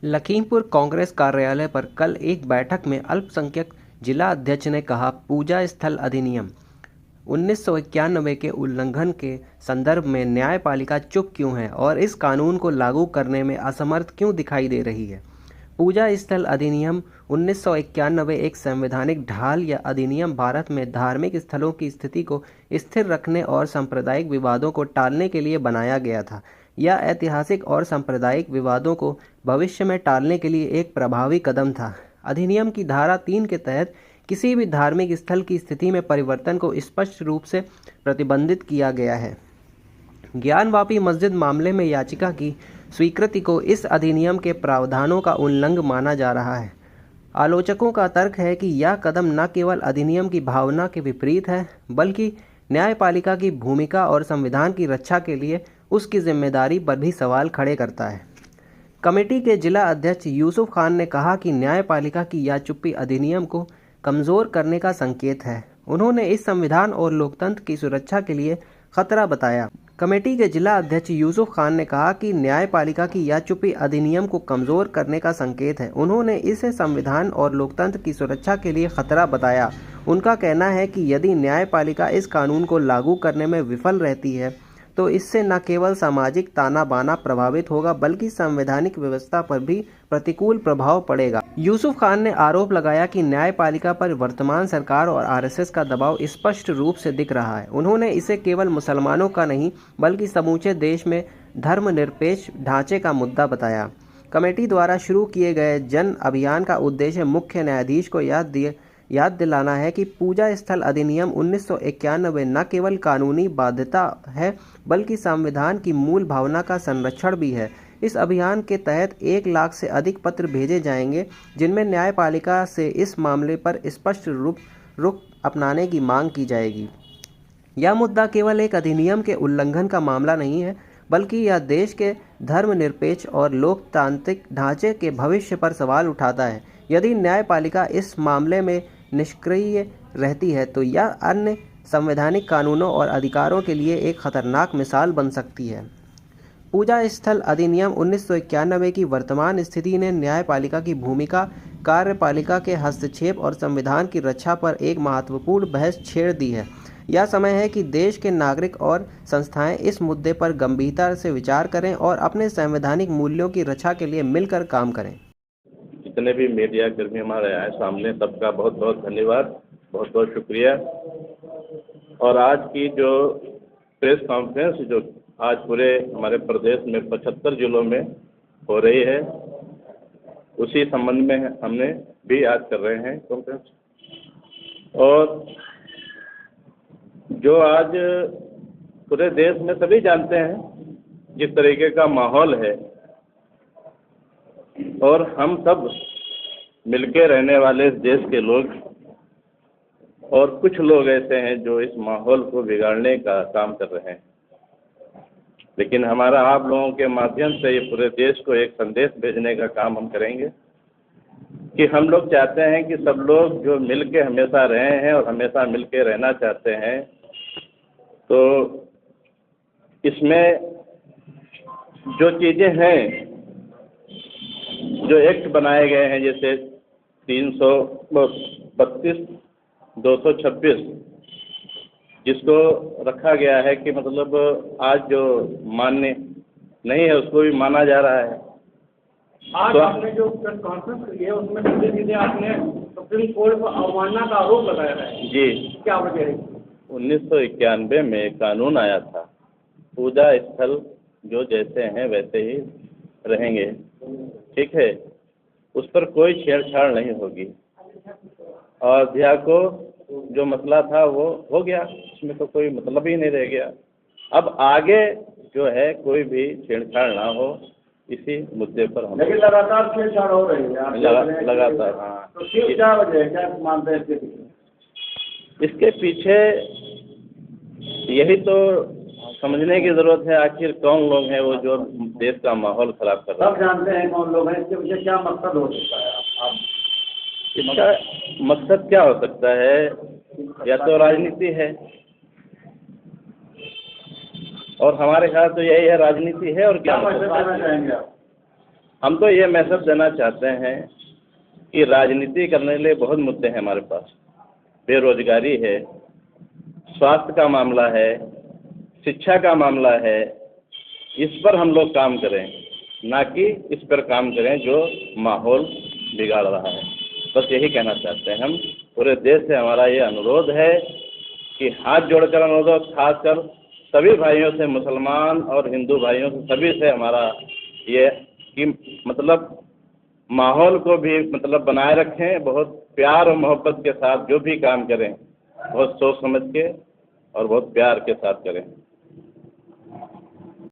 लखीमपुर कांग्रेस कार्यालय पर कल एक बैठक में अल्पसंख्यक जिला अध्यक्ष ने कहा, पूजा स्थल अधिनियम 1991 के उल्लंघन के संदर्भ में न्यायपालिका चुप क्यों है और इस कानून को लागू करने में असमर्थ क्यों दिखाई दे रही है। पूजा स्थल अधिनियम 1991 एक संवैधानिक ढाल या अधिनियम भारत में धार्मिक स्थलों की स्थिति को स्थिर रखने और सांप्रदायिक विवादों को टालने के लिए बनाया गया था। यह ऐतिहासिक और सांप्रदायिक विवादों को भविष्य में टालने के लिए एक प्रभावी कदम था। अधिनियम की धारा 3 के तहत किसी भी धार्मिक स्थल की स्थिति में परिवर्तन को स्पष्ट रूप से प्रतिबंधित किया गया है। ज्ञानवापी मस्जिद मामले में याचिका की स्वीकृति को इस अधिनियम के प्रावधानों का उल्लंघन माना जा रहा है। आलोचकों का तर्क है कि यह कदम न केवल अधिनियम की भावना के विपरीत है, बल्कि न्यायपालिका की भूमिका और संविधान की रक्षा के लिए उसकी जिम्मेदारी पर भी सवाल खड़े करता है। कमेटी के जिला अध्यक्ष यूसुफ खान ने कहा कि न्यायपालिका की यह चुप्पी अधिनियम को कमज़ोर करने का संकेत है। उन्होंने इस संविधान और लोकतंत्र की सुरक्षा के लिए खतरा बताया। कमेटी के जिला अध्यक्ष यूसुफ खान ने कहा कि न्यायपालिका की यह चुप्पी अधिनियम को कमज़ोर करने का संकेत है। उन्होंने इसे संविधान और लोकतंत्र की सुरक्षा के लिए खतरा बताया। उनका कहना है कि यदि न्यायपालिका इस कानून को लागू करने में विफल रहती है तो इससे न केवल सामाजिक ताना बाना प्रभावित होगा, बल्कि संवैधानिक व्यवस्था पर भी प्रतिकूल प्रभाव पड़ेगा। यूसुफ खान ने आरोप लगाया कि न्यायपालिका पर वर्तमान सरकार और आरएसएस का दबाव स्पष्ट रूप से दिख रहा है। उन्होंने इसे केवल मुसलमानों का नहीं, बल्कि समूचे देश में धर्मनिरपेक्ष ढांचे का मुद्दा बताया। कमेटी द्वारा शुरू किए गए जन अभियान का उद्देश्य मुख्य न्यायाधीश को याद दिलाना है कि पूजा स्थल अधिनियम 1991 न केवल कानूनी बाध्यता है, बल्कि संविधान की मूल भावना का संरक्षण भी है। इस अभियान के तहत 1 लाख से अधिक पत्र भेजे जाएंगे, जिनमें न्यायपालिका से इस मामले पर स्पष्ट रुख अपनाने की मांग की जाएगी। यह मुद्दा केवल एक अधिनियम के उल्लंघन का मामला नहीं है, बल्कि यह देश के धर्मनिरपेक्ष और लोकतांत्रिक ढांचे के भविष्य पर सवाल उठाता है। यदि न्यायपालिका इस मामले में निष्क्रिय रहती है तो यह अन्य संवैधानिक कानूनों और अधिकारों के लिए एक खतरनाक मिसाल बन सकती है। पूजा स्थल अधिनियम 1991 की वर्तमान स्थिति ने न्यायपालिका की भूमिका, कार्यपालिका के हस्तक्षेप और संविधान की रक्षा पर एक महत्वपूर्ण बहस छेड़ दी है। यह समय है कि देश के नागरिक और संस्थाएं इस मुद्दे पर गंभीरता से विचार करें और अपने संवैधानिक मूल्यों की रक्षा के लिए मिलकर काम करें। जितने भी मीडिया कर्मी हमारे आए सामने, सबका बहुत बहुत धन्यवाद, बहुत बहुत शुक्रिया। और आज की जो प्रेस कॉन्फ्रेंस जो आज पूरे हमारे प्रदेश में 75 जिलों में हो रही है, उसी संबंध में हमने भी आज कर रहे हैं कॉन्फ्रेंस। और जो आज पूरे देश में सभी जानते हैं जिस तरीके का माहौल है, और हम सब मिलके रहने वाले इस देश के लोग, और कुछ लोग ऐसे हैं जो इस माहौल को बिगाड़ने का काम कर रहे हैं। लेकिन हमारा आप लोगों के माध्यम से ये पूरे देश को एक संदेश भेजने का काम हम करेंगे कि हम लोग चाहते हैं कि सब लोग जो मिलके हमेशा रहे हैं और हमेशा मिलके रहना चाहते हैं, तो इसमें जो चीज़ें हैं, जो एक्ट बनाए गए हैं, जैसे 332, 226, जिसको रखा गया है कि मतलब आज जो मान्य नहीं है उसको भी माना जा रहा है। आज तो आपने जो प्रेस कॉन्फ्रेंस की है उसमें सीधे सीधे आपने सुप्रीम कोर्ट पर अवमानना का आरोप लगाया है। जी, क्या वजह है? 1991 में एक कानून आया था, पूजा स्थल जो जैसे हैं वैसे ही रहेंगे, ठीक है, उस पर कोई छेड़छाड़ नहीं होगी। अयोध्या को जो मसला था वो हो गया, उसमें तो कोई मतलब ही नहीं रह गया। अब आगे जो है कोई भी छेड़छाड़ ना हो, इसी मुद्दे पर हम लेकिन लगातार छेड़छाड़ हो रही है लगातार। हाँ, तो क्या वजह है, क्या मानते हैं इसके पीछे? यही तो समझने की ज़रूरत है, आखिर कौन लोग हैं वो जो देश का माहौल ख़राब कर रहे हैं। सब जानते हैं कौन लोग हैं, इसके पीछे क्या मकसद हो सकता है? आप इसका मकसद क्या हो सकता है? या तो राजनीति है, और हमारे ख्याल तो यही है, राजनीति है। और क्या मैसेज देना चाहेंगे आप? हम तो ये मैसेज देना चाहते हैं कि राजनीति करने के लिए बहुत मुद्दे हैं हमारे पास। बेरोजगारी है, स्वास्थ्य का मामला है, शिक्षा का मामला है। इस पर हम लोग काम करें, ना कि इस पर काम करें जो माहौल बिगाड़ रहा है। बस यही कहना चाहते हैं हम। पूरे देश से हमारा ये अनुरोध है कि हाथ जोड़कर अनुरोध, खासकर सभी भाइयों से, मुसलमान और हिंदू भाइयों से, सभी से हमारा ये कि मतलब माहौल को भी मतलब बनाए रखें, बहुत प्यार और मोहब्बत के साथ जो भी काम करें बहुत सोच समझ के और बहुत प्यार के साथ करें।